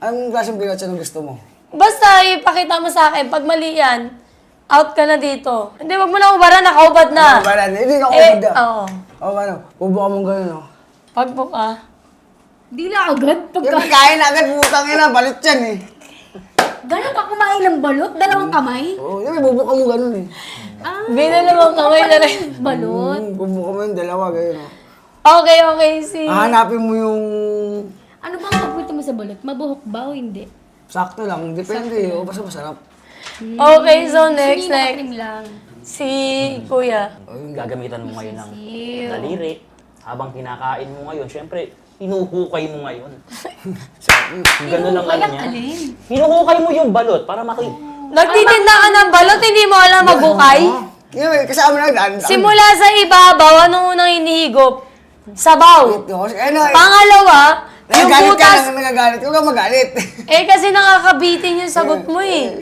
Anong klaseng binatsa ng gusto mo? Basta ipakita mo sa akin, pag mali yan, out ka na dito. Hindi, wag mo na ubaran, nakaubad na. Hindi na ako bida. Oo. O ano, bubuka mong gano'n, no? Pagbuka. Di na agad. Yung kain agad, butang ina, balit yan eh. Gano'n ka kumain ng balot? Dalawang kamay? Oo, yung bubuka mo gano'n eh. Binalawang kamay na rin. Balot? Bubuka mo yung dalawa, gano'n. No? Okay, si... Hahanapin mo yung Ano bang paborito mo sa balot? Mabuhok ba o hindi? sakto lang, depende. O, basta masarap. Okay, so next. Cream lang. Si Kuya. Gagamitan mo ngayon ng daliri. Habang kinakain mo ngayon, syempre, hinuhukay mo ngayon. Ganun ang ano niya. Hinuhukay mo yung balot para Nagtitinda ka ng balot, hindi mo alam magbukay? Yun, kasama na daan. Simula sa ibabaw, anong unang hinihigop? Sabaw. Pangalawa, yung Nagagalit ka butas. nagagalit. Huwag kang magalit. Eh kasi nakakabitin yung sagot mo eh.